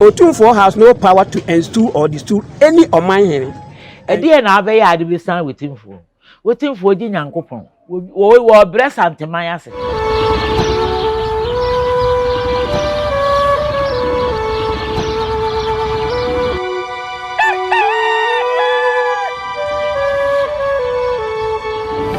Otumfuo has no power to Enstool or Destool any Omanhene. Edi na abe ya ade be san wetimfuo. Wetimfuo di Nyankopon. Wo bless Anteman ase.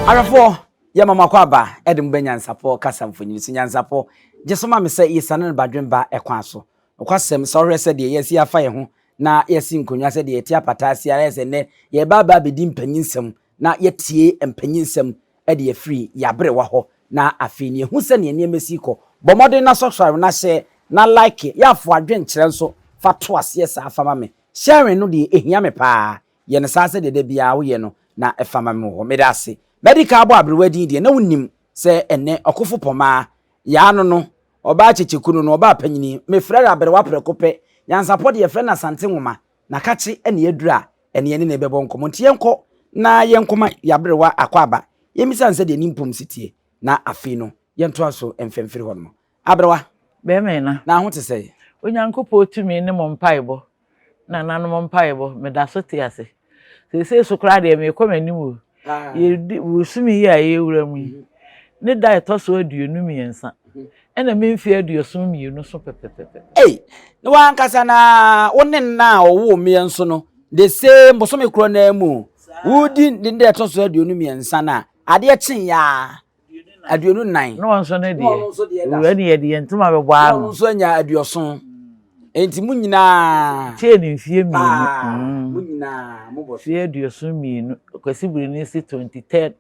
Arafo ya mama kwaba edem be Nyansapo kasamfoni so Nyansapo jesoma me se yesane badwemba ekwan so kwasem so hwese de yesi afa ye ho na yesi nkonwa se de yeti apatase ara se ne ye baba bedi mpanyinsem na yetie mpanyinsem e de free ya brewa ho na afini hu se ne niamesi ko bomode na subscribe na share na like ya fo adwen kire nso fa to ase sa afama me sharing no de ehia me pa ye ne sa se de bia wo ye no na efama me ho me da se medical abo abrewadin de na wonim se ene okofo poma ya no oba chechekunu no oba panyini me frere abrewa prekope Nyansapo de yefre na sante nwoma na kache ene yadura ene ne bebo nkomo nti yenko na yenkoma yabrewa akwaba yemisa nse de nimpom sitie na afi no yento aso emfemfiri ho no abrewa Be me na ho te sei Onyankopɔ tumi ne mo mpaebo na nanom mpaebo me da so te ase se so kra de me komani mu ye wusumi ya ye wura mu ne da etoso aduonu miensa ena memfi aduoso mienu so pepepepe no wan kasa na wonen na owo mienso no the same boso me kro na mu wudi de etoso aduonu miensa na ade chen ya aduonu nan no won so ne de wura ne ye de ntuma be bɔ ano no so anya aduoso enti munyina che ni mfie mienu munyina mo bo fie aduoso mienu kwasibiri ni si 23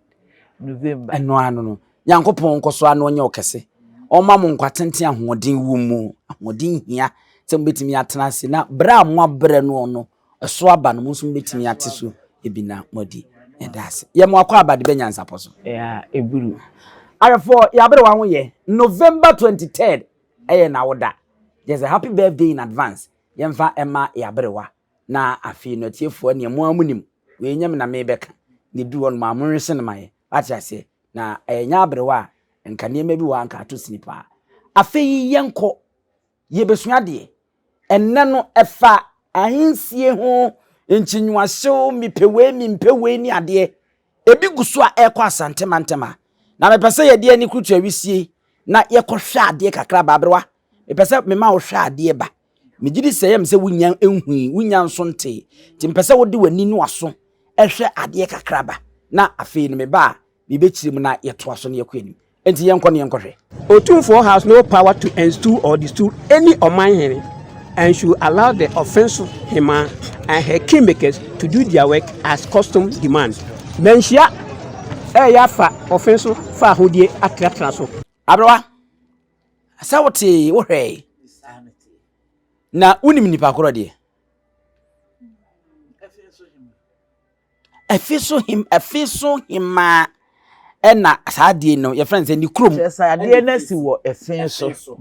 November eno ano no Nyankopon nkoso ano onye okese oma mo nkwatenten ahoden wu mu ahoden hia tem betimi atena se na bra mo abre no no eso aba no so betimi ate so ebina modi edase ye mo akwa aba de be Nyansapo so ya eburu arefo ya bere wa ho ye November 23rd na woda there's a happy birthday in advance yemfa ema ya bere wa na afi no tiefo ne mo amunim we nyam na me beka ne du won ma monhwese ne maye atia se na enya bere wa nka ne bi wa nka to snipa afi yenko ye besuade enne no efa ahinsie ho enchinwahyew mimpewe ni ade ebi guso a ekọ asantema na mepese ye de ani krutu awisie na ye kọ hwe ade kakra babrewa mepese mema wo hwe ade ba megidi sey em se wunya enhui wunya nso nte ti mpese wo de wani no aso ehwe ade kakra ba na afi no me ba bi bechirim na ye to aso na ye kọ ani enti yenko ne yenkohwe Otumfuo has no power to Enstool or Destool any Omanhene and should allow the Offinso, Hemaa and her Kingmakers to do their work as custom demands. Menshia yafa Offinso fa hodie atratra so. Abrewa asawoti wo hwe na unim nipa koro de Offinso Hemaa ena asade no ye friends ni krom ade na si wo Offinso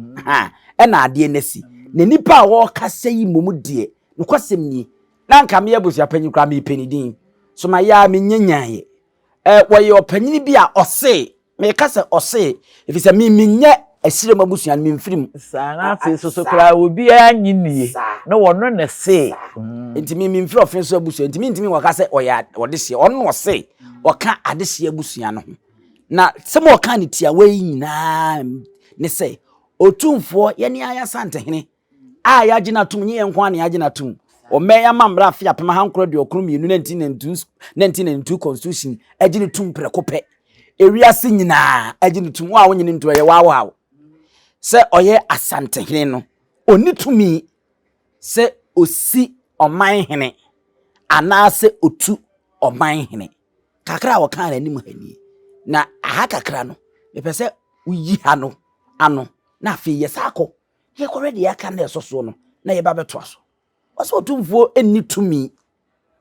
ena ade na si na nipa wo kasa yi momu de no kwasem ni na nka me abusia panyi kra me penidin so ma ya me nyanyaye wo ye opanyini bi a ose me kasa ose efisa me nye asire mabusia me mfirim na Offinso so kra obi anyini na wono na se enti me mfiri Offinso abusia enti me ntimi wakasa oya odehye ono ose oka adehye abusia no na semo oka ne tia wai nyina ne se Otumfuo ye ne aya Asantehene a ya gina tum nye enko ane ya gina tum o me ya mamra afia pema hankro de okru mienu 1992 constitution agini tum prekope ewiase nyina agini tum wa wonyini nto ye wa se oye Asantehene no oni tumi se osi Omanhene ana se otu Omanhene kakra wo kan anim hani na aha kakra no me pese uyi ha no ano na afi yesako ye already ya kan na so no na ye ba beto aso oso Otumfuo eni tumi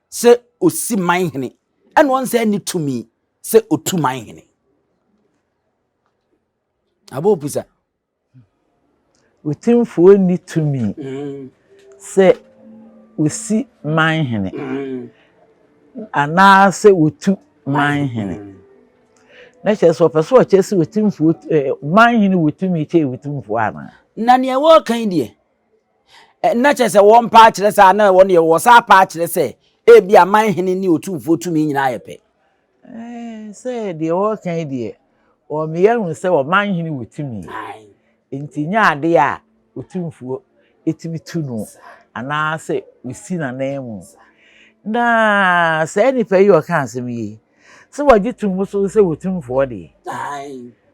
se osi Manhene ene won se eni tumi se otu Manhene abo pusa Otumfuo eni tumi se osi Manhene ana se otu Manhene na cheso peso chesi Otumfuo Manhene wotumi che Otumfuo ana na ne wo kan die na chese won pa kire sa na won ye wo sa pa kire se e bia man hene ni otumfo tumi nyina yepe say the whole kind there or me yan say o man hini wotumi enti nya ade a otumfuo etimi tu no ana say we si na name na say ni pe yo kan asem yi so wagi tum so say wotumfuo de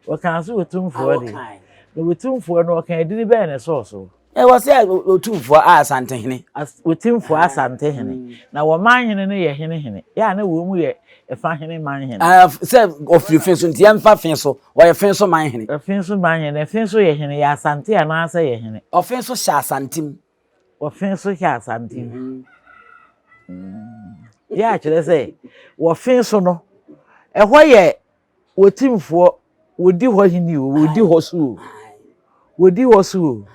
o kan so wotumfuo de na wotumfuo no kan edi be na so wo say otumfo Asantehene wotumfuo Asantehene na wo man hene no ye hene ya na wo mu ye efa hene man hene say Offinso nti emfa Finso wo ye Finso man hene Offinso man hene Finso ye hene ya Asante ana say ye hene Offinso sha Asantim Offinso sha Asantim ya kire say wo Finso no ehwo ye wotimfo wodi ho hene wodi ho so wodi ho so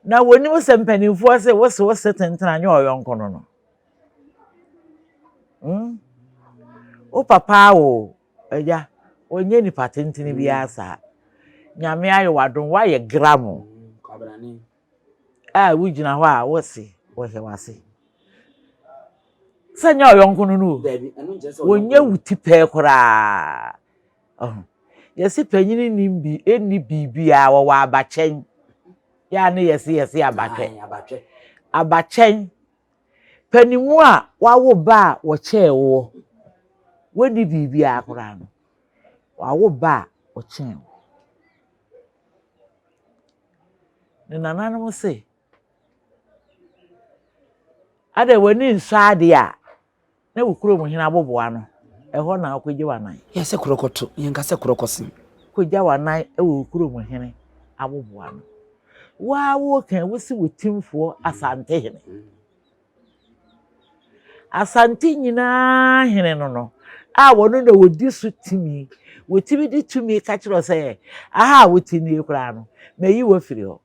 na woni wo sempanimfo say wo se tentena anya oyonko no o papa o eja onye ni patentini bi asa nyame ayo wadon wa ye gramo kwabrani wugina ho a wo se wo he wase sanya oyonko no wonye wuti pe kora yesi panyini nimbi eni bibia wo wa abachen ya ne yesi abachen panimu a wawo ba wo che wo wodi bibia kora no wawo ba wo che wo ne nananum se ade woni nsade a na wukuro mu hina aboboa no eho na akogye wanan yese kurokoto yenka se kurokosim kogya wanan wukuro mu hina aboboa no wawo kan wosi wotimfo Asantehene Asante nyina hene no a wono na wodi so timi wotimi di tumi ka kiro say aha wotini ekura no meyi wo firi ho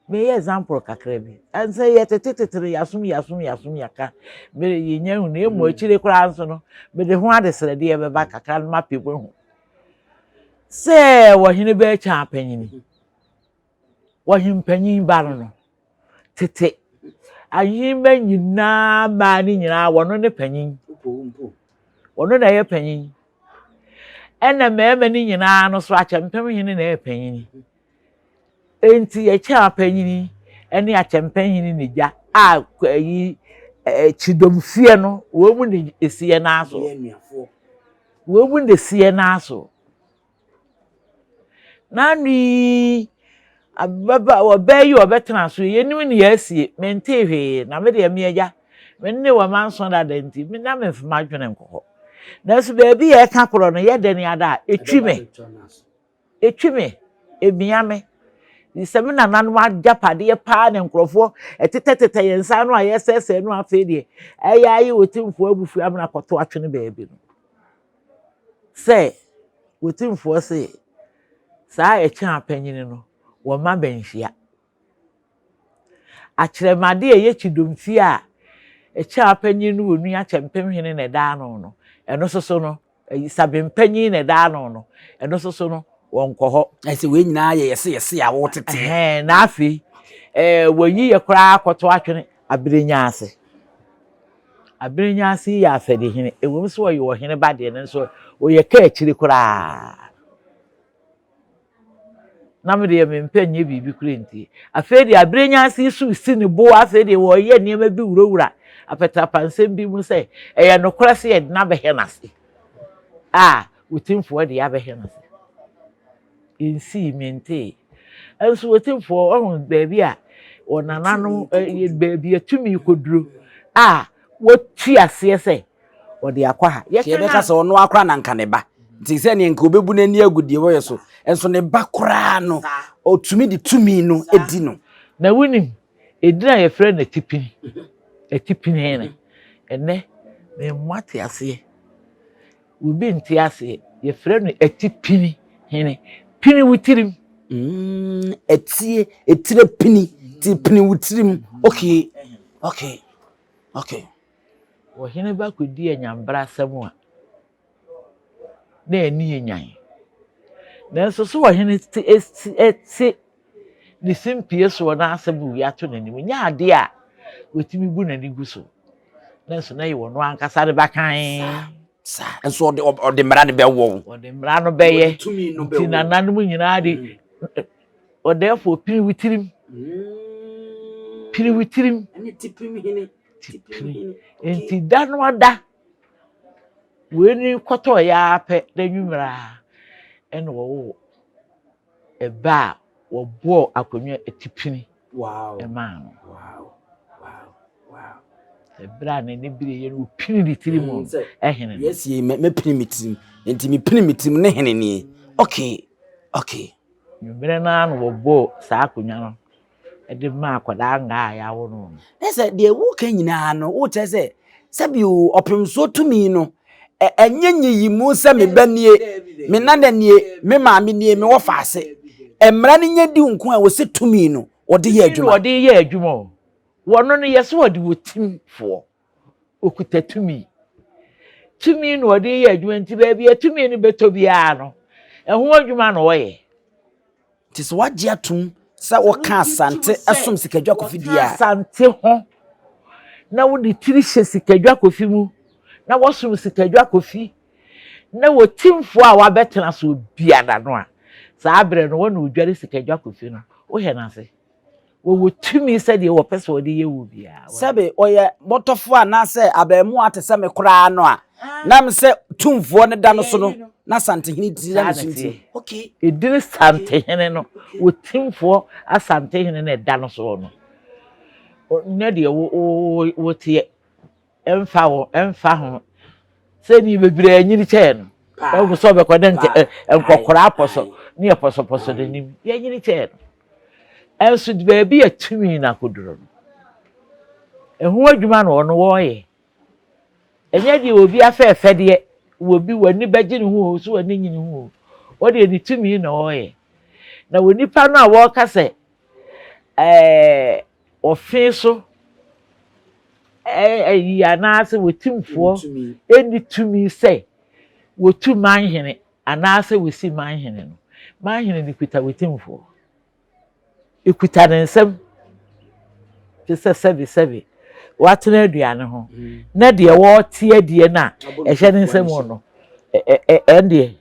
me example kakra bi an say yetetetetere yasum yaka me yenya hu na emu akire kura nso no me de ho adesrede e beba kakra no mapebo hu say wo hene be cha panyini wo him panyin ba no tete ahimba nyina ma ni nyina wono ne panyin wono na ye panyin ena mema ni nyina no so achempem hene na ye panyin enti ye cha panyini ene achempem hene ne gya a yi chidomfie no wo mu ne esie na aso wo mu ne esie na aso nani ababa obayi obetena so yenim ne yasie mente hwe na me de me agya me ne wa manso da danti me na me fama dwene nkoko na so ba bi ye ka koro no ye de ne ada etwime ebiame ni semi na nanu ajapade ye pa ne nkrofo etetetete yensa no ayesese no afa de ayayi wotimfo abufu amna koto atwene baabi no se wotimfo se saa echa panyini no wo ma benhia akyeremade ye chidomfie a echa panyini no wonu achempem hene ne da no eno soso no sabempanyin ne da no eno soso no wonko ho ese we nyina ye yese a wo tete na afi woyi ye kura koto atwene abrenya ase ya afede hene ewom so wo ye wo hene ba de ne so wo ye ka akiri kura na me de me mpanye bibi kura nti afede abrenya ase su si ne bo afede wo ye niam bi wurawura apeta pansem bi mu se eye no kura se ye na be henase wotimfo de ya be henase insi mente enso wotimfo ohun baabi a onanano baabi atumi koduro woti ase se odi akwa ye beka se ono akra na nka ne ba nti se ne nka obebu nani agudie wo ye so enso ne ba kra no otumi di tumi no edi no na wunim edina ye frɛ na tipini hene ene me mwate ase ubi nti ase ye frɛ no etipini hene pini wutirim etire pini ti pini wutirim okay wo hene ba kodi anyambra asɛm a na ani enyan na so so wo hene ti ne simpie so na asabu ya to nanim nya ade a wetimi bu nani gu so na so na ye wono ankasa de bakan sa enso ode mra ne be wo ode mra no beye nti nananum nyina de odefo piri witirim ene tipim hini enti da no ada weni koto ya pe da nwumra ene wo eba wo bo akonwa etipini wow ema wow ebra na ne bire ye no pini di tirimu ehene yes ye me pini mitim enti me pini mitim ne hene ni okay nwumre na no wo bo sa akonwa no ede ma akoda nga ya wo no ese de wo kan nyina no wo che se bi opemso tumi no enyenyi yi mu se me banie me nana nie me maame nie me wo faase emra ne nya di nko a wo se tumi no ode ye adwuma ode ye adwuma wono no yeso ode wotimfo okuta tumi no ode ye adwuma nti ba bia tumi no beto bia no eho adwuma no wo ye tis wagye atum se wo ka asante esom sikadwa kofidia asante ho na wo de tiri hye sikadwa kofi mu na wo som sikadwa kofi na wo timfo a wabetena so bia da no a sa abre no wo na odware sikadwa kofi no wo he na se wo tumi se de wo pese wo de ye wo bia sebe oye botofo ana se abemu atese me kura no a na me se tumfo ne da no so no na Asantehene ti da no sunti okay edini Asantehene no wo timfo Asantehene na da no so no na de wo tie emfa ho se ni bebre anyini che no wo so be koden enkokora aposo ni eposo de nim ye anyini che no enso de ba bi atumi na koduro no ehu adwuma no no wo ye enye de obi afefe de obi wani beje ne hu so wani nyini hu o de ni tumi na wo ye na woni pa no a wo ka se Offinso ya na se wotimfo eni tumi se wotu manhene ana se wosi manhene no manhene ni kuta wotimfo ikuta ne nsam te se sebi watena aduane ho na de wo tie die na ehye ne nsam no ende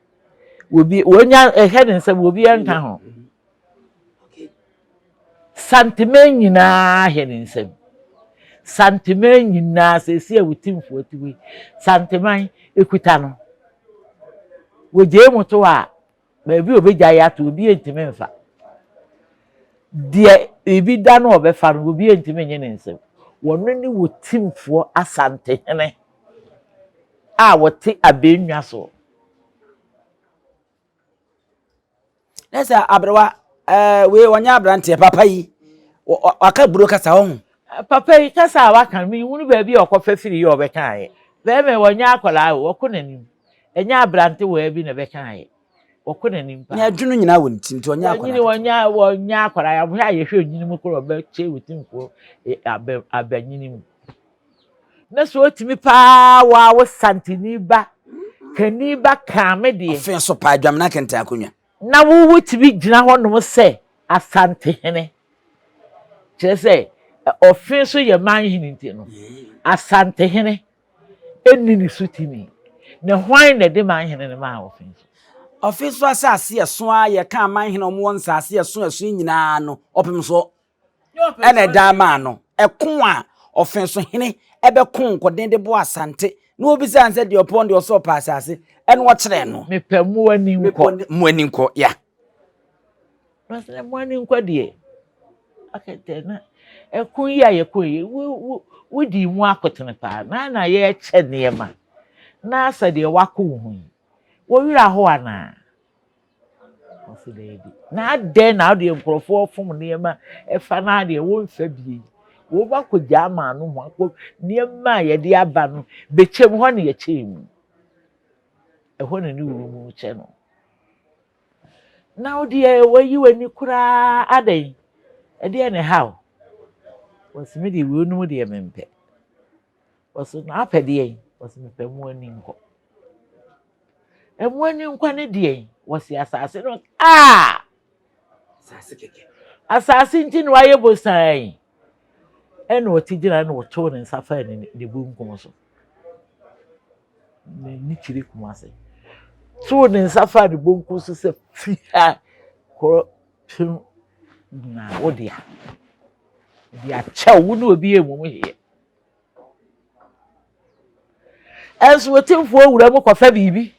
wobi wonya ehye ne nsam wobi enka ho santimen nyina ehye ne nsam santimen nyina se si awutimfo atiwi santiman ekuta no woje muto a ba bi obegya ya to obi entime mfa de ebi da no obefa no obi entime nye ne nsam wono ni wotimfo Asantehene a wote abenwa so nesa abrewa we wonya abrante papa yi aka buro kasa ho papa yi kasa waka mi hunu ba bi okofa firi yo obekae be me wonya akola wo nanim enya abrante wo abi na bekae wo nanim pa nya adwunu nyina won tim to wonya akola wonya akola ya bo ya yehwe nyini mu koro be che wotimfo abanyini mu na so otimi pa wa wo santini ba kaniba kame de Offinso pa adwam na kenta akonwa na wo wotimi gina ho no se Asantehene kire se Offinso ye manhene nti no Asantehene enni ni sutimi na hwan na de manhene ne ma Offinso asase eso a ye ka manhene omo nsase eso nyina no opemso ene da ma no ekon a Offinso hene ebekon koden de bo Asante na obi se anse de opon de oso pa asase ene wo kire no mepamu ani nko ya Masle mu ani nko de akete na ekun ya ye koyi wudi mu akotene pa na ye che ne ma na asa de wako hu wo wira ho ana osidedi na de na de nkrofo fom ne ma efa na de wo mfa bie wo ba ko jama no ho akọ ne ma ye de aba no bechem ho ne ye chem eho na ni wo mu che no na odi e wayi wani kura adai ede ne how wasimi de wo nu de mempe wasu na apede wasu me pemu ani nko emu ani nko ne de wasi asase no sase keke asase nti no aye bosan ene otigina no to ne nsafa ne de bunkum so ni chiri kumase to ne nsafa de bunkum so se fia ko pim na odia dia chew no obi emu he enso wotimfo awura mu kofa bibi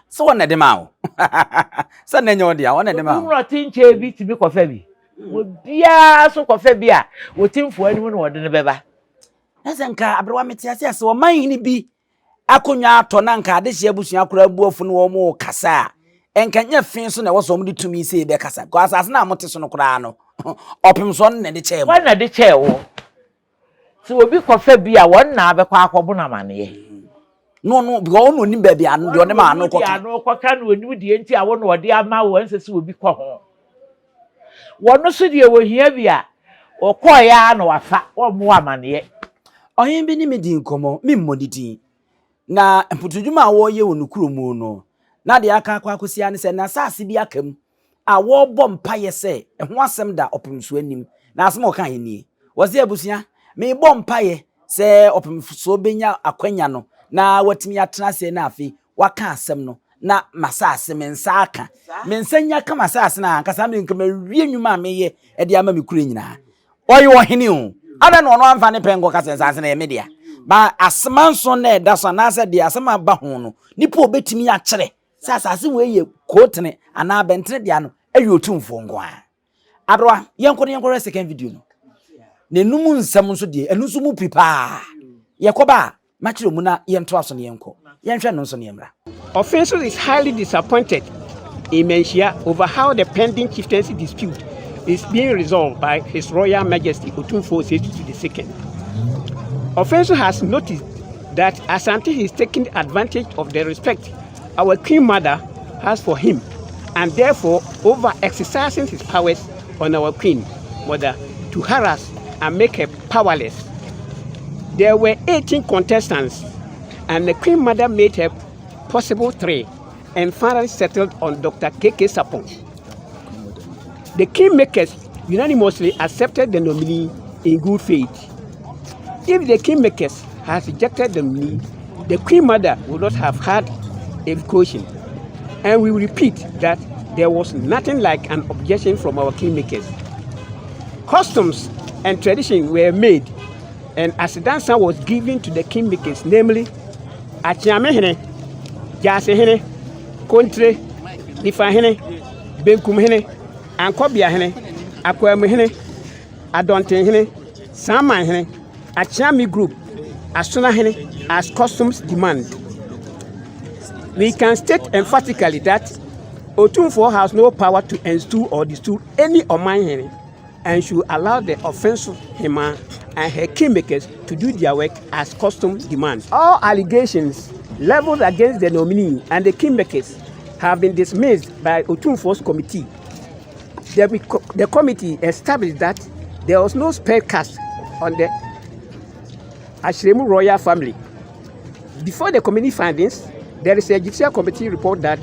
so wona de ma wo so na nyo dia wona de ma wo wura tinche bi tibi kofa bi obia so kofa bi a wotimfo anim no wode ne beba nka abrewa metiase ase wo man ni bi akonwa ato na nka adehye abusu akora buofu no wo mo kasa enka nya fin so na wo so mo de tumi se be kasa ko asase na mote so no kora no opim so na de che wo na de che wo so obi kofa bi a won na abekwa akobo na mane no because no ni baby anu de one ma anu koka anu koka no oni de enti a wo no de ama wo nsese obi kɔ ho wono so de wo hia bi a okɔ ya na wafa wo mo amane ohin bi ni me di nkomo me mmodidi na mputudwuma wo ye wo nukuro mu no na de aka akosia ne se na saase bi akam a wo bɔ mpaye se ho asɛm da opimso anim na asɛm oka henie wo se abusia me bɔ mpaye se opimso benya akwanya no na watimi atena se na afi waka asɛm no na masase mensa aka mensanya ka masase na ankasa me nkama wie nwuma meye e de ama me kure nyina oyi wo hene o ada no no amfa ne pengo ka sensase na media ba asmanso na eda so na ase de asema ba ho no nipa obetimi akyere sasase we ye kotene ana bentene de ano ayi otumfo ngo a abroa yenkɔ second video no ne numu nsɛm nso de enu nso mu pipa yekoba machiro mu na yento aso ne yenkɔ yenhwɛ no nso ne yemra. Offinso is highly disappointed in Menchia over how the pending chieftaincy dispute is being resolved by His Royal Majesty Otumfuo II. Offinso has noticed that Asantehene is taking advantage of the respect our Queen Mother has for him and therefore over-exercising his powers on our Queen Mother to harass and make her powerless. There were 18 contestants and the Queen Mother made her possible 3 and finally settled on Dr. K.K. Sapong. The Kingmakers unanimously accepted the nominee in good faith. If the Kingmakers had rejected the nominee, the Queen Mother would not have had a caution. And we repeat that there was nothing like an objection from our Kingmakers. Customs and tradition were made, and as dancer was given to the Kingmakers, namely Achiamehene, Jasehene, Kontre, Nifahene, Benkumhene, Ankobiahene, Akwamehene, Adontehene, Samahene, Achiami Group, Asunahene, as customs demand. We can state emphatically that Otumfuo has no power to Enstool or Destool any Omahene and should allow the Offinso, Hemaa, and her Kingmakers to do their work as custom demands. All allegations leveled against the nominee and the Kingmakers have been dismissed by Otumfuo's committee. The committee established that there was no spell cast on the Ashremu royal family. Before the committee findings, there is a judicial committee report that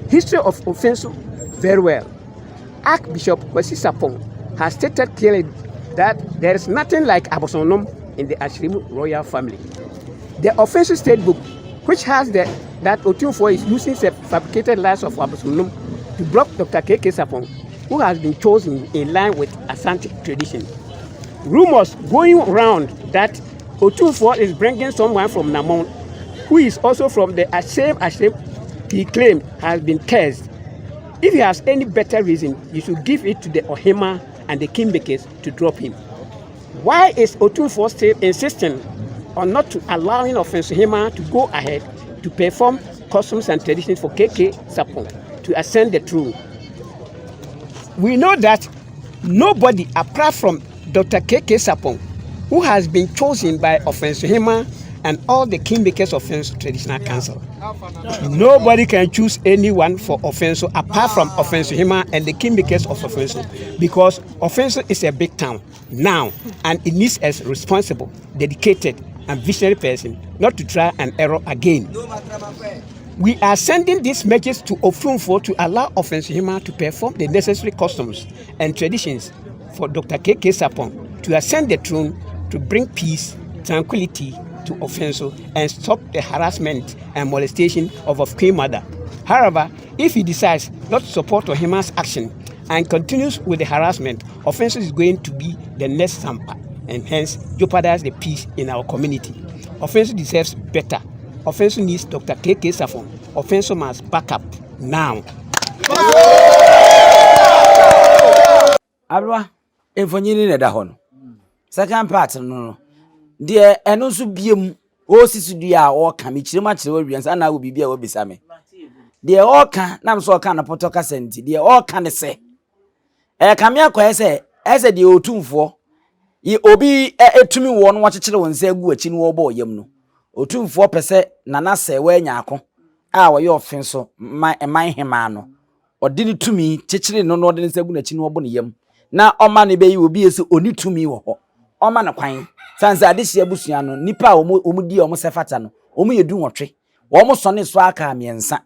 history of Offinso very well. Archbishop Kwesi Sapong has stated clearly that there is nothing like Abosonom in the Ashremu royal family. The Offinso state book, which has that Otumfuo is using the fabricated lies of Abosonom to block Dr. K.K. Sapong, who has been chosen in line with Asante tradition. Rumors going around that Otumfuo is bringing someone from Namon, who is also from the same Ashrem he claimed has been cursed. If he has any better reason, you should give it to the Hemaa and the Kingmakers to drop him. Why is Otumfuo still insisting on not to allowing Offinso Hemaa to go ahead to perform customs and traditions for K.K. Sapong to ascend the throne? We know that nobody apart from Dr. K.K. Sapong, who has been chosen by Offinso Hemaa and all the Kingmakers of Offinso Traditional Council. Nobody can choose anyone for Offinso apart from Offinso Hemaa and the Kingmakers of Offinso, because Offinso is a big town now and it needs a responsible, dedicated and visionary person not to try and error again. We are sending this message to Offinso to allow Offinso Hemaa to perform the necessary customs and traditions for Dr. K.K. Sapon to ascend the throne to bring peace, tranquility to Offinso and stop the harassment and molestation of Queen Mother. However, if he decides not to support Ohema's action and continues with the harassment, Offinso is going to be the next Sampa and hence jeopardize the peace in our community. Offinso deserves better. Offinso needs Dr. K.K. Sapon. Offinso must back up now. Abra, infonyini na da ho no. Second part no. De eno so biem o sisi dua o ka me kirema kire wa wiansa na wo bibia wo bisa me. De o ka na so ka na poto ka senti. De o ka ne se. Ka me akoye se ese de otumfo yi obi etumi wo no wakekere won se agu achi no wo bo yam no. Otumfo pese nana se wa nya ako a wo ye Offinso man Hemaa no. Odi ni tumi kekere no no de ne se agu na achi no wo bo ne yam. Na oma ne be yi obi ese oni tumi wo ho. Oma na kwan sansa adehye abusua no nipa omu di omu sefata no omu yedu nwotwe omu sone so aka miensa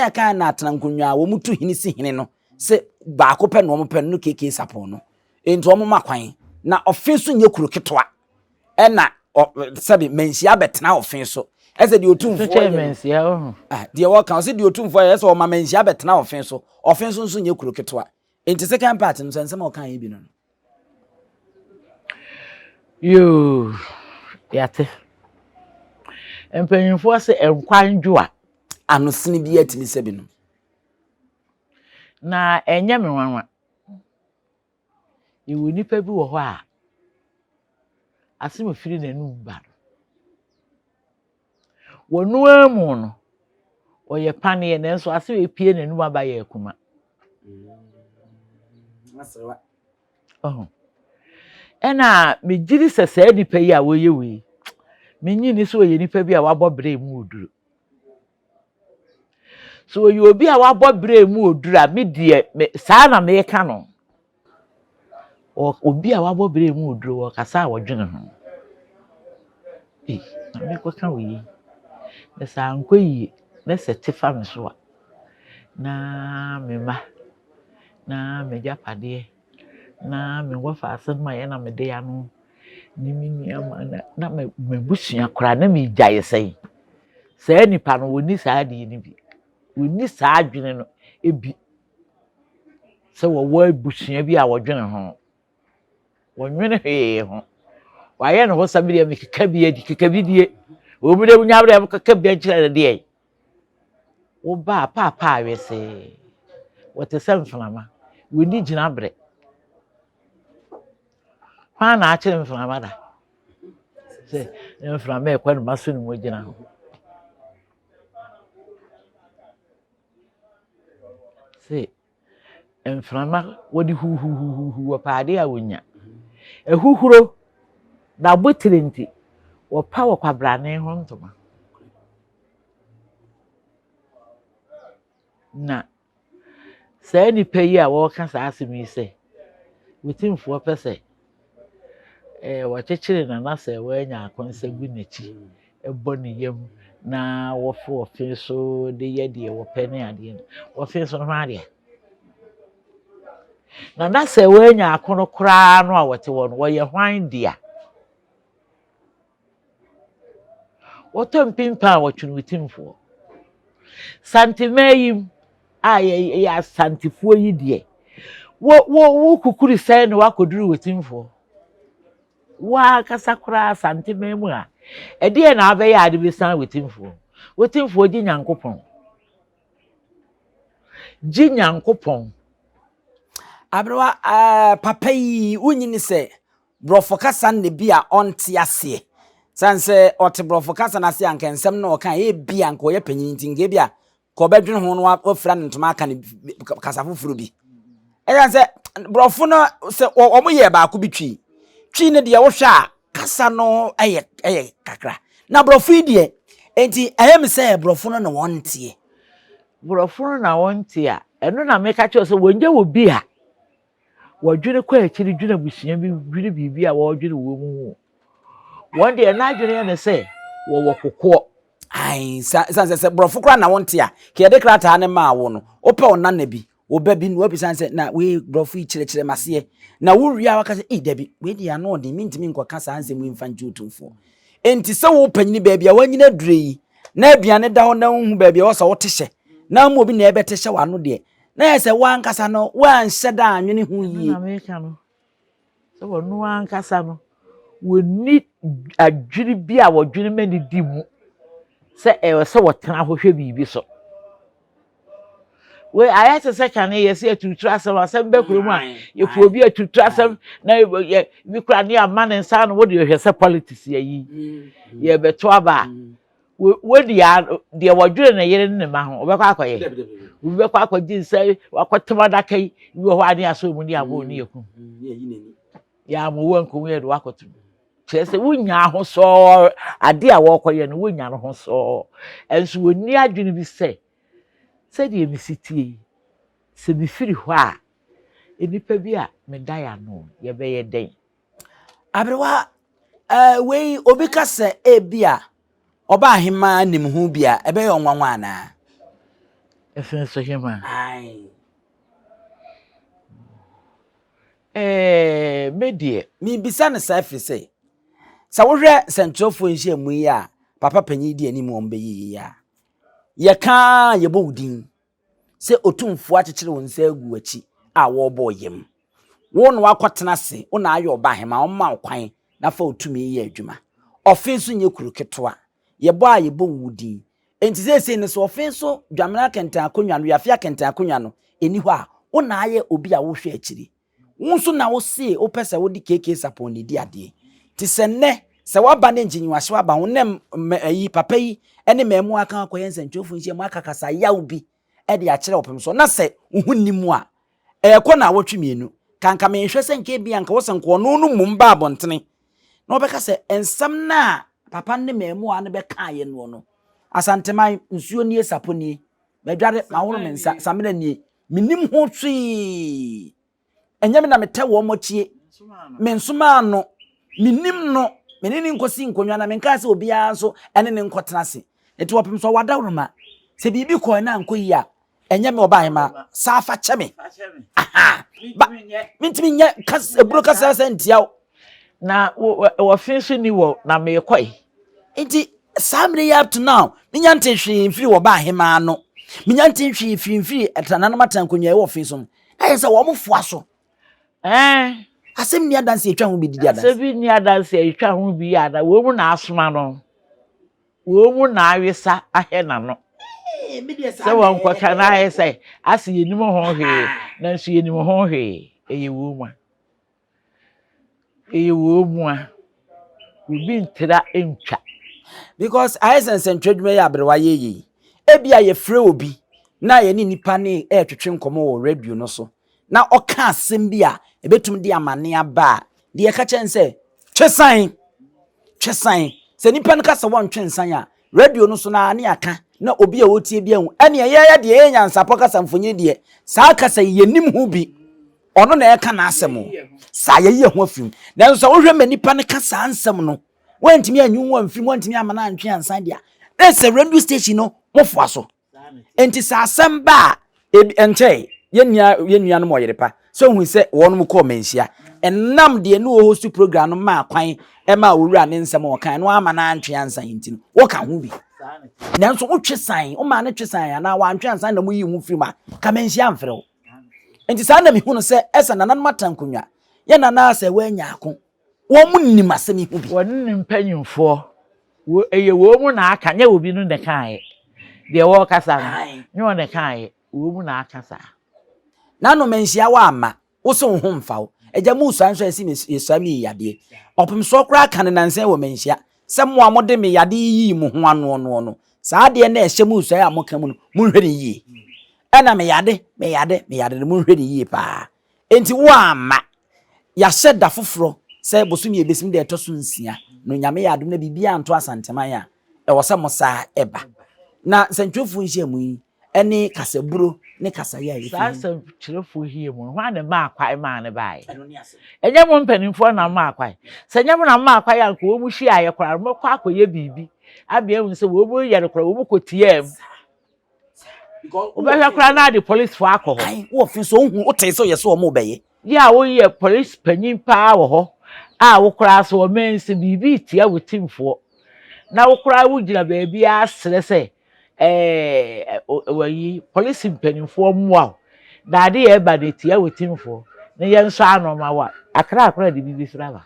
aka na atanankonnwa omu tu hini si hini no se baako pe no omu pe no K.K. Sapon no ento omu makwan na Offinso nye kuro ketwa na sabi mensia betena Offinso ese di otumfo mensia o de waka se di otumfo ese o ma mensia betena Offinso nso nye kuro ketwa enti second part no sensem o kan yi bi no yo yate empanyinfo se enkwanjua anosini bi atini sebi no na enye me wanwa iwu nipa bi wo ho a asem firi nanu ba wonu amu no oye pane na nso asem epie nanu aba ye akuma masewa ena me giri sese nipa yi a woye we me nyini so oye nipa bi a wabɔbre mu oduru so oye obi a wabɔbre mu oduru a me die saa na me ka no obi a wabɔbre mu oduru wo kasa a wodwene ho na me ko ka we na saa nkoyi na se tefa me so a na me ma na me japade na me wofa asema ye na me de ya no ni mi ama na me busua kora na me gyae sei saa nipa no woni saa de ni bi woni saa adwene no ebi se wo busua bi a wodwene ho wonwene he ho waye no ho sabi de me keka bi die wo mu de nyabre am keka bi ankyere de wo ba papa awese wote semflama woni gina bre pa na akire mflama da se mflama e kwa no maso ni mo gina ho se mflama wodi hu paade a wonya ehuhuro na botirenti wo pa wo kwabrane ho ntoma na saa nipa yi a wo ka saa asemi se wetimfo pese wo chechire na na se wo anya akonsa gu nachi ebo ne yam na wo fo Offinso de ye de wo pene ade wo Offinso no ade na se wo anya akono kra no a wote wo no wo ye hwan dia wo tompimpa wo twunu wetimfo santimayim ya santifo yi de wo kukuri sai no wakoduru wetimfo wa kasakura santimayimu a ede na abeya ade bi san wetimfo ji nyankopon abrewa papa yi unyini se brofo kasa ne bia onte ase sanse ote brofo kasa na ase anka nsem no kan e bia anka oye panyin tinge bia ko bedwene ho no ofra ntoma aka ne kasa foforo bi eyanse brofo no se omoye ba ko bitwi ne de wo hwa kasa no eye kakra na brofo die enti ayem se brofo no na wonte na wonte a eno na meka che so wonje wo bi ha wodwene kwa akiri dwene busua bi dwene bibi a wodwene wo mu won de na dwene ne se wo kokko ai se brofo kra na wonte a ke de krata ne ma wo no ope onana bi oba bi no obisan se na we brofo ichire mase na wo ria waka se dabi we dia no de mintimi nkoka sa ansem mfa njutumfo enti se wo panyini baabi a wanyina dure na aduane da ho na hu baabi a wo so wote hye na mo bi na ebete hye wano de na yese wankasa no wanhye da anwene hu yie na meka no so wonu ankasa no woni adwiri bi a wodwene mani di mu se se wotena hwehwe bibi so we ayate se kane yesi atutura asem be kuro mu a yefu obi atutura asem na bi kura ne amane nsa no wo de hwese politics yi ye beto aba wo de wodwere na yere ne ma ho obekwa akoye obekwa akogye nsa wakotema dakai bi ho ade aso mu ni abo ni yeku ya mo wo nko ye do wakotum chese wunya ho so ade a wokoye no wunya no ho so enso woni adwene bi se de emisitie se bi firi hɔ a enipa bi a medaya no ye be ye den abrewa we obi ka se ebia oba Hemaa nim hu bia ebe ye onwanwa ana Offinso Hemaa ai medie mi bisa ne sa firi se sa wo hwɛ sentrofo nhye mu yi a papa panyi di ani mu ombe yi ya ye ka ye bowudin se otumfo akyekyere won sa agu achi a wo bo yem wo no akotena se wo na aye oba Hemaa omma kwan na fa otumi ye adwuma Offinso nye kuru ketoa ye bo a ye bowudin enti se ne so Offinso dwamena kenta akonwa no yafia kenta akonwa no eni hɔ a wo na aye obi a wo hwɛ akyiri wonso na wo se wo pese wo di keke sapon ni di ade ti senne se waba ne njinyuahye waba wonem yi papa yi ene memu aka akoye nsentwofo nhye mu akakasa yawo bi e de akere opem so na se uhunnimu a ekọ na awotwe mienu kanka me hwɛ se nke bia nka wo se nko no no mum ba abontene na obeka se ensam na papa ne memu a ne beka ye no asanteman nsuo nie saponi medware mawo mensa samena nie minim ho twi enyame na mete wo mochie mensuma no minim no menini nkosi nkonwa na menka se obi anso ene ne nkotena se eti wopem so wadawroma se bibi ko na nkoyi a enyame oba Hemaa safa cheme aha mintimi nya kas eburo kasa sentia na Offinso ni wo na me koi enti samre up to now minya ntehwe mfiri wo ba Hemaa no minya ntehwe mfiri etanana matankonwa wo Offinso ayesa wo mfo aso asem ni adanse etwa ho bi didi adanse asem ni adanse etwa ho bi ada wo mu na asoma no wo mu na awesa ahe na no se won kwa kana ahe sai ase yenim ho hwe na nso yenim ho hwe eye wo mu a obi ntira entwa because I sense ntwadwuma ya abrewa yeyi ebia ye frɛ obi na ye ni nipa ne twetwe nkomo wo radio no so na oka asem bi a ebetum di amane aba de ye ka chen se twesan se nipa no kasa won twensan a radio no so na ne aka na obi a wotie bi ahu ene ye de ye Nyansapo kasa mfonye de saa kasa yenim hu bi ono na ye ka na asem saa ye hu afim na so wo hwe ma nipa no kasa ansem no wantimi anyu wamfim wantimi amana antwe ansan dia na se radio station no mofo aso enti saa asem ba enche ye no moyerepa so hu se wonum ko menhia enam de no host program no ma kwan e ma owura ne nsem o kan no ama na antwe ansan enti no wo ka ho bi nanso wo twesan o ma ne twesan na wa antwe ansan na mu yi hu firima ka menhia amfre wo enti saa na mi hu no se esa nanan matankonwa ye nana se wa nya ako wo mu nim asem hu bi wonnim panyimfo wo eye wo mu na aka nya obi no ne kan de wo kasa no nyo ne kan wo mu na aka sa na no menhia wa ama wo so ho mfawo eja mu so anso esi yesami yade opem so kra kan nansen wo menhia se mo amode me yade yi mu ho ano no saa de na ehye mu so ya mo kan mu mu hwere yi ena me yade mu hwere yi pa enti wo ama ya hyeda foforo se bosumi ebesim de etoso nsia no nyame ya adom na bibia anto asanteman a e wo se mo saa eba na sentwofu nhye mu yi ene kasaburo ne kasaye ayi Sasa chirefo hie mu hwa ne ma kwai ma ne bai enye mo mpanimfo na ma kwai senya mo na ma kwai anko wo mu hwi aye kwara mo kwa akoye bibi abia hu se wo bo yere kwara wo ko tiem wo be hwa kwara na the police for akọ ai wo Offinso hu o te so ye so o mo beye ya wo ye police panyin pa wo ho a wo kwara so o men se bibi tia wo timfo na wo kwara wo gira ba bia asere se wayi police mpanimfo mmoa na ade ye ba de tia wo timfo na ye nso anoma wa akra de bibi fraba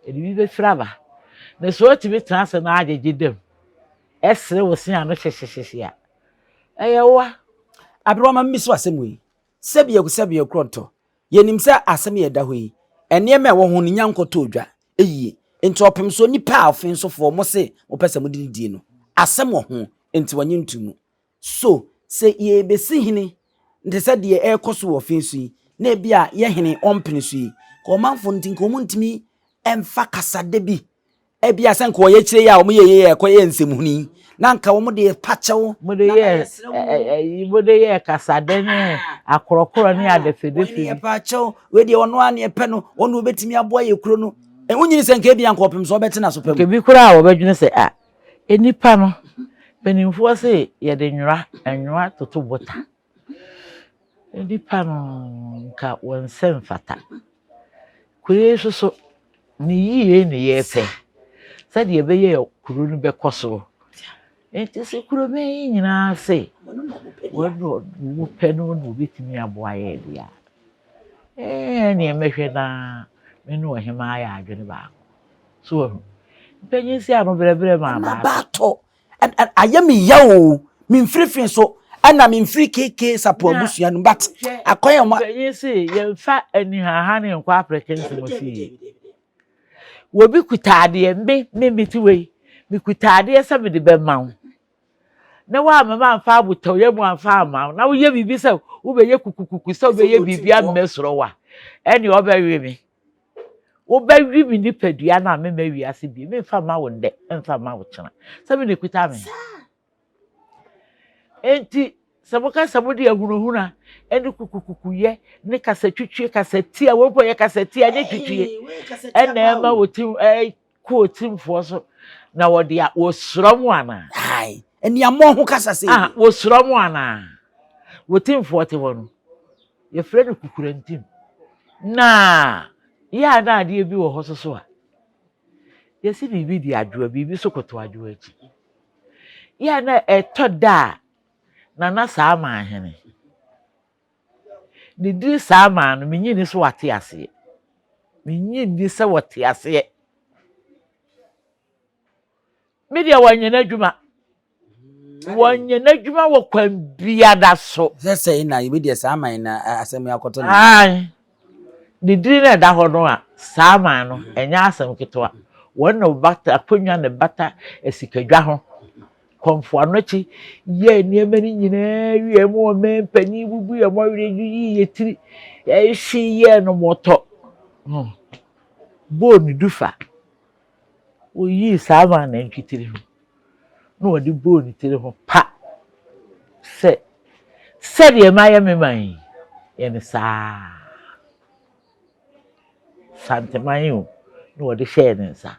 e de bibi fraba na so ti bi transe na agege dem esere wo se ano hyehyehye a eyewa abro ma mmiso asem yi sebie kronto yenim se asem ye da ho yi ene me wo ho ne nyankoto odwa eyie enti opem so nipa Offinso fo mo se mo pese mo didi no asem wo ho enti wanye ntumu so se ye besi hini nte se de ekoso wo Offinso yi na bia ye hini ompene so yi ko manfo nti ko muntimi emfa kasade bi ebia se nko ye kire ya o mo ye ekoye nsemhuni na nka wo mo de pachewo mo de ye kasade ne akorokoro ne adefedefe ye pachewo we de ono ane epe no ono obetimi aboa ye kuro no enwunyini se nka bia nka opem so obetena so pem ke bi kura wo bedwene se enipa no penimfo se ye de enwa toto bota enipa no nka wonsem fata kure so ni yie ne ye fe se de be ye kuro no be koso enti se kuro me nyina se wodo wo pe no no bitimi aboa ye dia ne mehwe na me no Hemaa ya adwene ba so penyin si ano brebre ma ba to ayemi yawo mi mfrifin so ana mi mfri keke sapo abusua no but akoye ma penyin si ye fa ani haha ne nkwa Africans mo fi wo bi kutade me ti we mi kutade se me de be ma na wa mama amfa abuto ye mu amfa ama na wo ye bibi se wo be ye kukukuku se wo be ye bibi amesoro wa eni wo be wi mi wo be wi mi ni padua na me ma wi ase bi me mfa ma wo nde mfa ma wo chena se me ne kuta me enti se mo ka se mo de ahunuhuna eni kukukuku ye ne kasa twitwie kasa tia wo po ye kasa tia ne twitwie ena ma wo tim ko timfo so na wo de wo soro mu ana ai eni amo ho kasa se wo soro mu ana wo timfo te wo no ye fre ne kukurantim na ya na ade bi wo ho so a ye si bibi di adwo bibi sokoto adwo achi ya na etoda na saa ma hene ni di saa ma no menyi ni so wate ase menyi ni se wate ase me dia wanyana adwuma wo kwambia da so se na ibe de saa man na asem yakoto na ai ni di na da ho no a saa ma no enya asem ketwa wonno bata akonwa ne bata esikadwa ho komfo anochi ye niema ni nyina wie mo me pani bubu ye mo wire yi ye tiri ye hwi ye no moto bo ni dufa o yi sama na ntwitiri ho no odi bo ni tiri ho pa se de ma ye me man ye ne sa santeman no odi hye ne nsa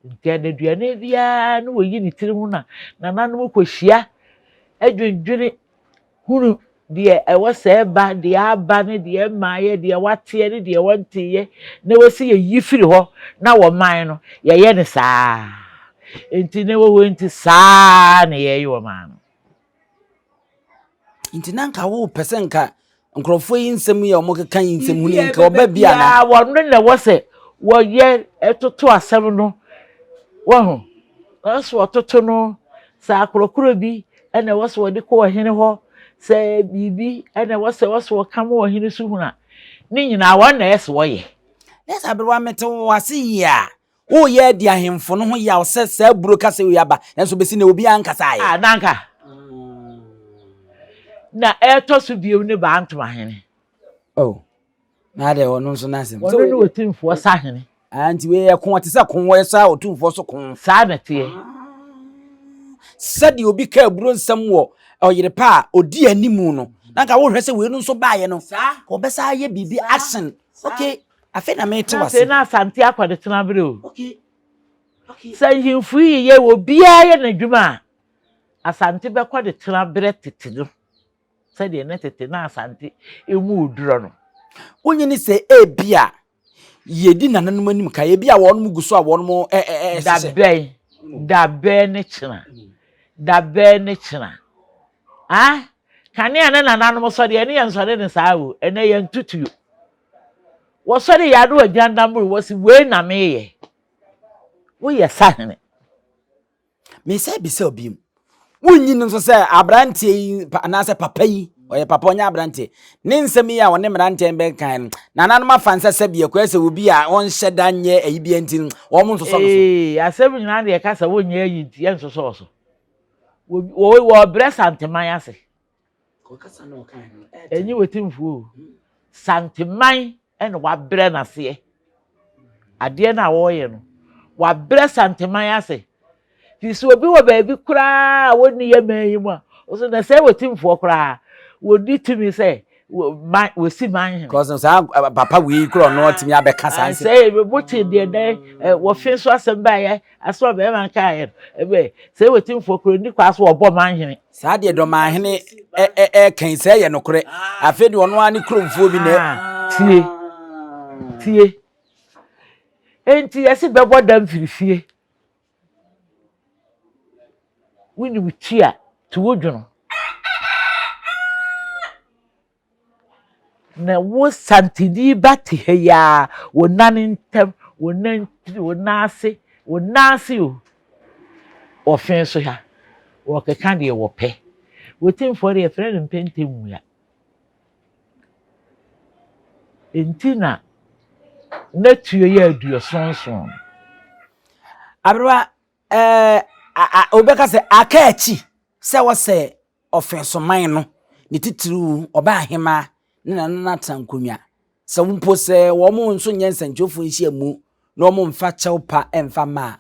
ntia de duane bia no yi ni tiri ho na nanu ko hia adwendwene hunu de ewo se ba de aba ne de maaye de wate ne de wontiye na wosi ye yifiri ho na wo man no ye ne saa enti ne wo enti saa ne ye wo man no enti nanka wo pesenka nkrofo yi nsem ye omokeka yi nsem huni nka oba bia na wonno ne wo se wo ye etoto asem no wo ho aso ototo no sa akrokro bi ene wo se wo de ko hene ho se bibi ene wo se kam wo hene so huna ni nyina won na yes wo ye yes abrewa mete wase ya wo ye di ahemfo no ho ya wo se sa buro kase wo yaba enso besi na obi ankasa aye nanka na eto so biom ne ba antoma hene na de wono nso na asem so no otimfo sa hene anti we ye kon te se kon wo sa otumfo so kon sa na tie said you be care bron somewhere or your pa or dear Nimuno. Nanka won't say we don't so buy no. Or besa ye be action. Okay, I think I made to us. Na Santiago de Tenabro. Okay. Okay. Say him free ye will be a neduma. Asante be kwa de Tenabre titino. Said the netete na Asante emu drono. Onye ni say e bia ye di nananom anim ka ye bia won mu guso a won mo da be ne china ah kane na nananom so de ne ye nsore ne saawo ene ye ntutuyo wo so de yado agyandamru wo si we na me ye wo ye sahene me say bi say obi wonyi nso say abrantie na say papa yi oye papa onya abrante ne nsem yi a wone mrante be kan nananom afansa sabie kwa se obi a on hyeda nye ayibia ntin wo mo nso so asem nyina de kasa wonye ayi nti enso so wo bre santeman ase ko kasa no kan enyi wetimfu santeman ene wa bre na se ade na wo ye no wa bre santeman ase fi so obi wo ba bi kura woni ye manyi mu o so na se wetimfu kura wodi timi say we si man cause papa we kro no timi abeka sanse say we buti de Offinso asamba ye aso be man kai ebe say wetin for kro ni kwa so obo man hene sa de do man hene kan say ye nokre afi de ono ani kromfo bi na tie enti esi bebo dam firifie wini wutia to wodwono na wo santidi bati heya wo nanentem wo nanti wo nase o Offinso ha wo keka de wo pe wotimfo de friend mpentem ya entina na tuyo ya aduosonson abrewa obeka se akachi se wo se Offinso man no ni titiru oba Hemaa na tankonwa se wumpo se wo mo nso nyensanchofo nhia mu na wo mfa chewpa emfa ma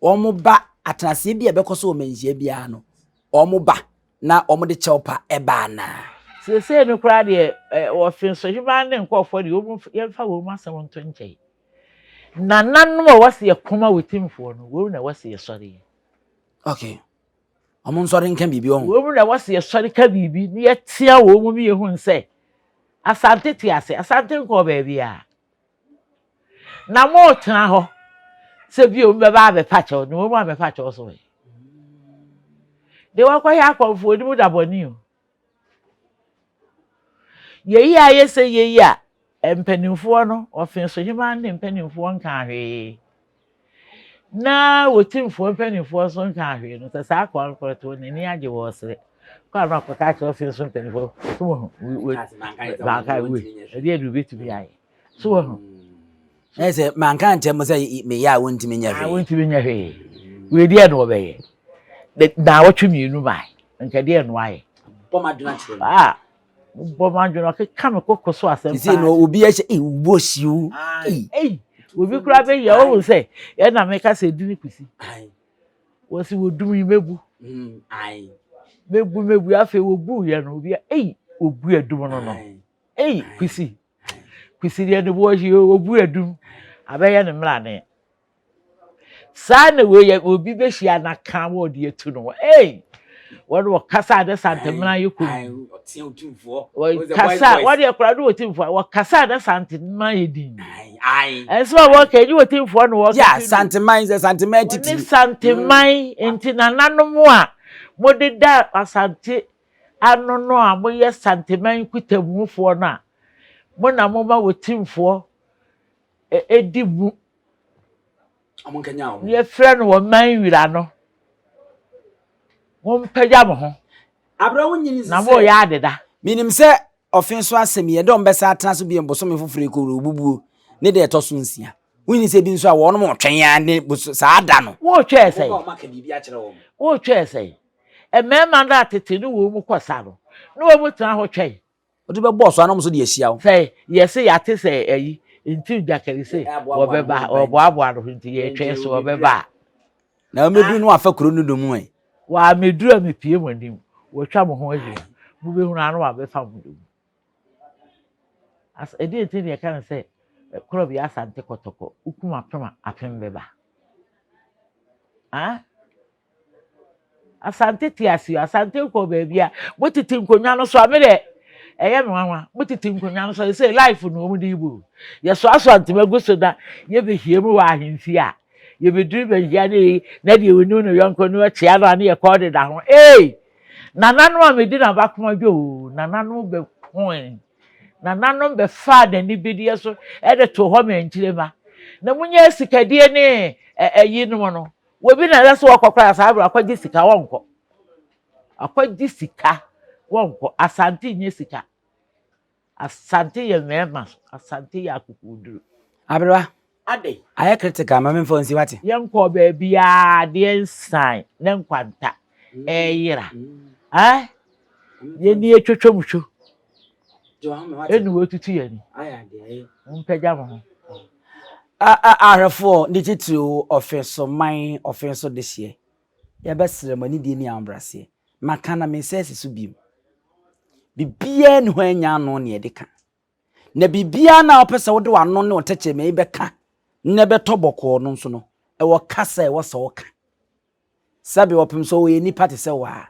wo mo ba atrase bia bekoso wo manhia bia no wo mo ba na wo mo de chewpa eba na se no kra de Offinso Hemaa ne nkofo de wo yemfa wo masam nto nkyei na nanom a wase yakoma wetimfo no wo na wase yesori okay amon sori nkan bibi on wo na wase yesori ka bibi ni yetia wo mu mi ehun se asante tiase asante nko ba bia na mo tena ho se bi o mbeba be pacho no mo be pacho so we de wa kwa ya kwamfo ni mu daboni o ye ya ye se ye ya empanimfo no Offinso Hemaa ne empanimfo nka hwe na wotimfo empanimfo so nka hwe no se sa kwa to ni age wo sere kwa na kwa ka Offinso empanimfo so we banka we e dey do betumi aye so ese manka ntem se me ya wontimi nya hwe wontimi nya hwe we dey no be ye na wotwemi enu bai nka dey no aye bomaduna chiro bomaduna ke kam kokoso asem se no obi ehye ubosiu obi kura be ye wo se ye na me ka se dini kusi wo si wo dumi mebu mebu afi wo bu ye no obi obu edum no kusi ye no bo ye obu edum abeye ne mra ne sa na we ye obi be hia na kan wo de etu no what wo kasa de santemna yekum otimfo kasa what ye kura do otimfo wo kasa de santemna yedin enso wo ka yi otimfo no wo ya santeman ze santementity ni santeman enti nananom a modeda asante ano no a moye santeman kutamufo no a mo na mo ma otimfo edibu amonkanya wo ye frɛ no wo man wira no mo mpagya mo ho abra wonyini na mo ya adeda minim se Offinso asem ye dom besa atena so bi mboso me fofure ko obubuo ne de etoso nsia wonyini se bi nso a wono mo twen ya ne sa ada no wo twa esai wo maka bibia kire wo wo twa esai emema na atete no wo mu kosa no no wo mu tena ho twen odi be boss anom so de ahia wo say yes ya te say ayi nti jakari say obeba oboabo ado nti ye twen so obeba na medu no afa kuro no do mu Wa medura me pie monim. Wo twa mo ho ahia. Mu be hu anu wa be fa mo do. As e dey tin e kan say kro bi Asante kotoko. Ukuma pema apem beba. Ah? Asante tiasi, Asante ko baby a. Mo titi nkonwa no so amede. Eye me wanwa. Mo titi nkonwa no so say life no mu di ibu. Ye so Asante maguso da ye be hie mu wa ahemfi a. Ye be duru be hia na de onu no yonko no chia no ane ye kode da ho. Eh! Nananu a me di na bakoma dwo. Nananu be koen. Nananu be fa da ni bidie so e de to ho me nkyire ma. Na munye sikadie ne yi no no. Wobi na leso wakokra sa abra kwaji sika wonko. Akwaji sika wonko. Asante nye sika. Asante ye mema. Asante ya kukuduru. Abrewa. Ade. Aye critical ma memfo nsi wate. Yenko baby a de nsan ne nkwanta. Yira. Ah? Ye ni etwetwomhwo. Enu otutu ye ni. Aya de. Mpagya mo. Ahwefo ndi titiri Offinso man Offinso this year. Ya besere mani die ni ambrase. Maka na mesesi so biem. Bibia ni ho anya no ne edeka. Na bibia na opese wo de wano ne oteche me beka. Ne beto boko no nso no. E wo kasa e wo so woka. Sabe opimso wo ni party se wa.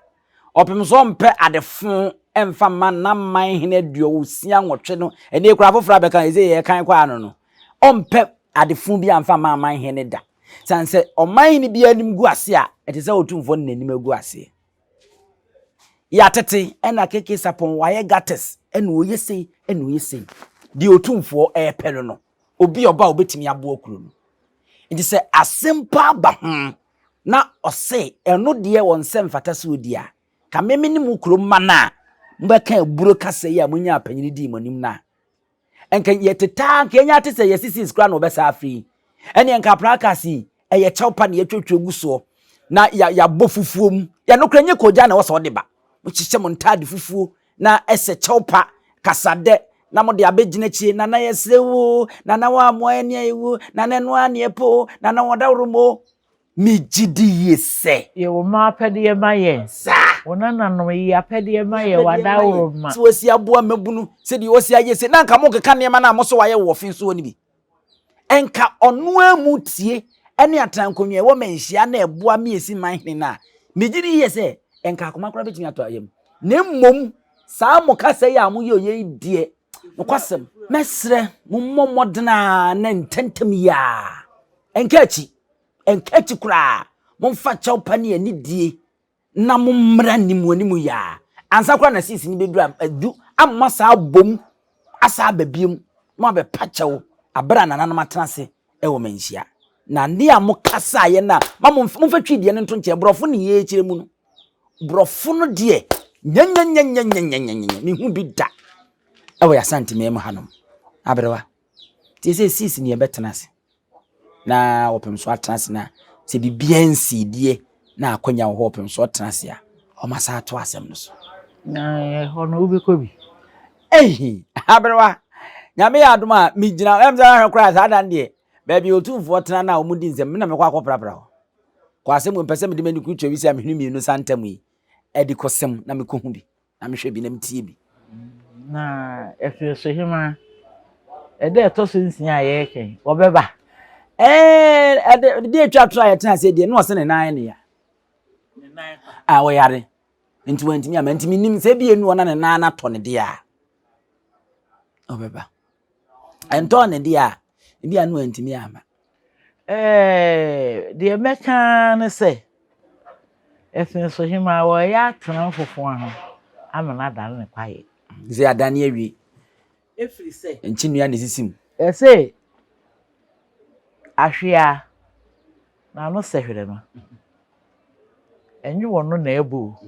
Opimso mpe adefo emfa man na man hene duo usia nwotwe no. Ene ekura afofra beka eze ye kan kwa ano no. Ompe adefo bi amfa man hene da. Sanse oman ni bia nim gu ase a etese otumfo nanim agu ase. Ya tete ena keke sapon waye gates ena oyese ena oyese di otumfo epelo no obi oba obetimi abo okuru no nti se asempa ba ho na ose eno de wonse mfata se odia ka memeni mu kuro mana mbeka eburo kase ya munya apanyini di monim na enka yeteta kenya tese yesisi skra no besa afri ene enka prakasi eye chawpa ne yetwetwe guso na ya bofufuom ya no krenye koja na woso de ba uchiche montade fufuo na ese chawpa kasade na mo de abegina chi na yesewu na wa moani ewu na no aniepo na wodawrumo mijidi yese Ye wo ma pede maye sa wona nanom yi apede maye wadawroma so osi aboa mabunu se de osi ayese na nka mo keka ne ma na mo so waye wo Offinso oni bi enka onu amutie ene atankonwe wo menhia na eboa me esi manhene na mijidi yese enka akoma kora betimi ato ayem na mmom saa mo kasa ya mo ye oye die nokwasem mesre mo modena na ntentem ya enkachi kura mo mfa chawpa ne ani die na mo mra nimwanimu ya ansa kora na sisi ni bedura adu amma saa bom asa babiem mo abe pachawo abra na nanom atenase e wo manhia na ne a mo kasa ye na mo mfa twidie ne nto nche brofo ne ye kire mu no brofo no de nyanyanyanyanyanyanya ni hu bi da awo ya santi me hanom abrewa ti se sisi ni e betenase na Offinso atenase na se bibia nsidie na akonya wo Offinso atenase a o masa ato asem no so na hono ubikobi abrewa nyame ya adoma mi gina emza hwekra sa dan de baby otumfo tena na omudi nsem na mekwa akoprapra kwa asem mpese me de mani ku twewisi a mehunu mi no santam yi edi kosem na mekohu bi na mehwe bi na mtie bi na Offinso Hemaa ede to so nsia ye ken obeba de twatwa ya tena se de no se ne nan ne ya wo yare nti wantimi ama ntimi nim se bi enu ona ne nan na to ne de a obeba ento ne de a bi anu wantimi ama de meka ne se Offinso Hemaa wo ya tena fofo ho amana dan ne kwaye ze adane awie efri se ntinua ne sisim ese ahwea na no sehwere no enyi wono na ebo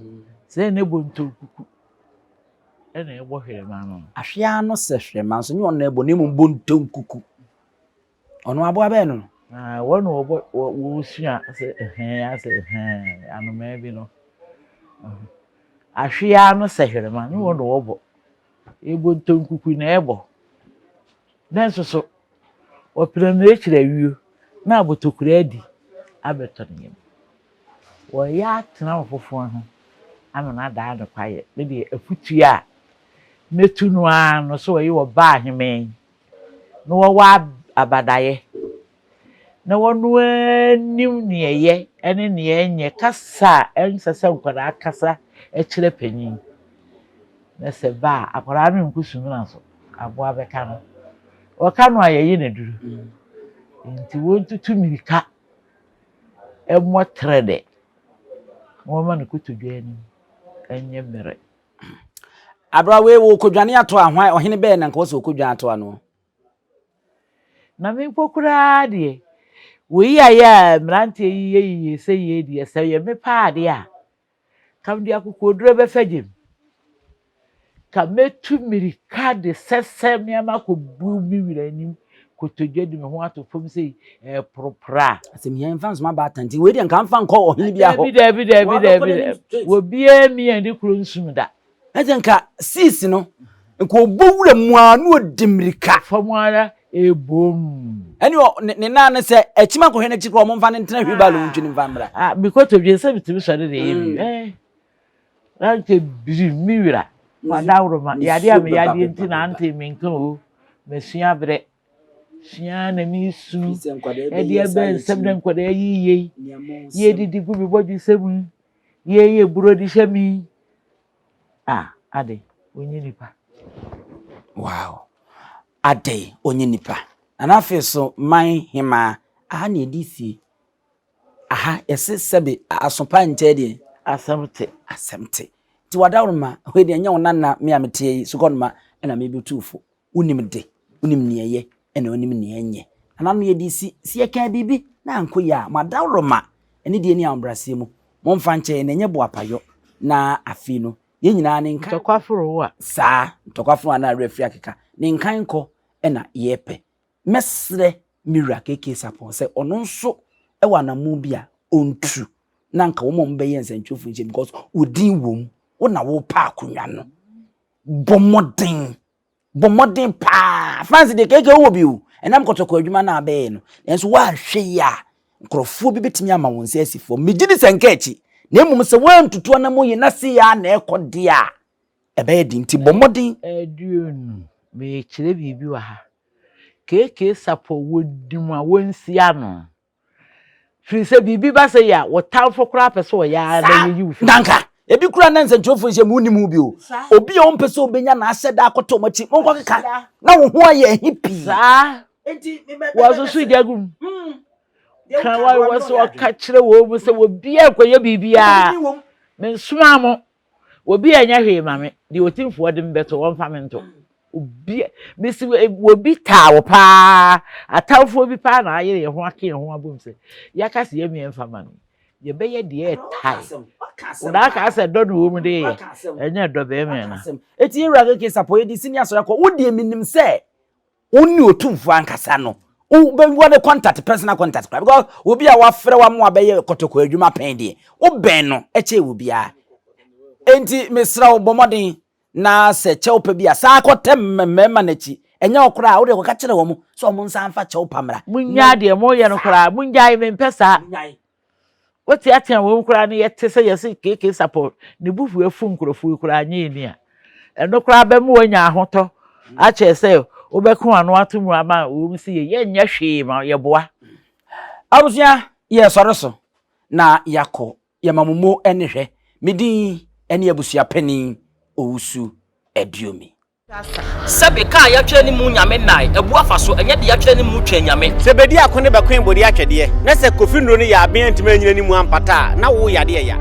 se na ebo ntokuku ena ebo hwere ma no ahwea no sehwere ma so nyi ono ebo ne mu bonton kuku ono abo abe no wono wo sua se ano ma bi no ahwea no sehwere ma no wono wo bo ebo ntonkuku na ebo den so opira na echira wiu na abotokura adi abeto ne wo ya tena ofofo ho amana da no kwaye me de afutu a metu no an no so wo yi wo ba aheme no wo wa abadaye na wonu anim ne ye ene ne enye kasa ensese nkwara kasa e kire panyin na se ba akwara no nkusum na so aboa beka no o ka no ayeyi na duru nti wontutu mirika e motrede wo ma no kutudwa ni enye mere abra we wo kodwane ato ahwan ohene be na nka wo se kodwane ato ano na me pokura de we ya mrante yi se ye de se ye me pa de a kam de akokoduro be fagem ka metu mirika de sese me ama ko bu mi wiranim kotodwa de me ho ato fom se propra asem yan fans ma ba tanti we de nka mfa nko ohene bia ho David wo bia mi ande kuro nsum da nka sis no nka obowura mu anu odimirika famara ebom eni ne na ne se ekima ko hene chikro mo mfa ne ntena hwibalo ntwini mfa mra because of the same bitimi sore de yemi ranke biri miwira madawro ma yade am yade nti na ante minka o mesua bre sua na mi su e de ben semde nkwada yiye ye didi gu bi bodu semu ye burodi shemi ade onye nipa wow ade onye nipa anafe so man Hemaa aha na edisi aha ese sebe asopa ntede asemte ti wadawroma we de nya wonana me amete sukonma na me betufo unim de unim nieye ena unim nienye anano edisi sie kan bibi na ankoya madawroma ene de ni ambrase mu momfa nche na nye boapayo na afi no ye nyina ne nkan tokwaforo wa saa tokwaforo na refi akeka ne nkan ko ena yepe mesre mira keke sapon se ono nso e wana mu bia ontu na nka wo mom be yen sentwofu nche because odin wom wo na wo pa akonwa no bomodin pa fancy de keke wo bi o enam kotoko adwuma na abe no enso wa hwe ya nkrofo bi betimi ama won se asifo megidi senka echi na emum se wantutu na moyi na se ya na ekode a ebe di nti bomodin eduonu me kire bibi wa ha keke sapo wodima wonsia no firi se bibi ba se ya wotamfo kura pese wo ya na yeyi ufi nanka ebi kura na nsentwofo nche mu nimu bi o obi o mpese obenya na aseda akoto machi monko keka na wo ho aye hipi sa enti wo so jagum kan wa wo so ka kire wo mu se wo bia kwaye bibia men suma mo wo bia nya hwe mame de otimfo de mbeto wo mfa mento obi bisi wo bi ta wo pa atawfo bi pa na aye ye ho ake ho abomse yakase ye mi mfa mame ye beye de tai una ka se do no mu de enya do be me na eti ewura keke sapo ye di senior so yakọ wo de minim se wonni otumfo ankasa no wo be wo contact personal contact because wo bia wa frɛ wa mo abeye kotoko adwuma pen de wo ben no eche wo bia enti mesra wo bomodin na se chewpa bia sa akotem mmema nachi enya okra wo de ko ka kire wo mo so mo nsa amfa chewpa mra munya de mo ye no kra munya me mpesa woti atia wo kra ne yete se yesi keke support ne bufu afu nkrofo kra nya ni a eno kra ba mu wonya ahoto a che se obekun anu atumu ama wo msi ye nya hwe ma ye boa abusia ye soroso na yakọ ye mamumo enehwe midin ene abusia pani owusu ediomi Sabe ka ya twa ni mu nyame nai ebu afa so enye de ya twa ni mu twa nyame sebedi akone bekwen bodi atwede na se kofi nro ni ya aben ntime nyina ni mu ampata na wo yade ya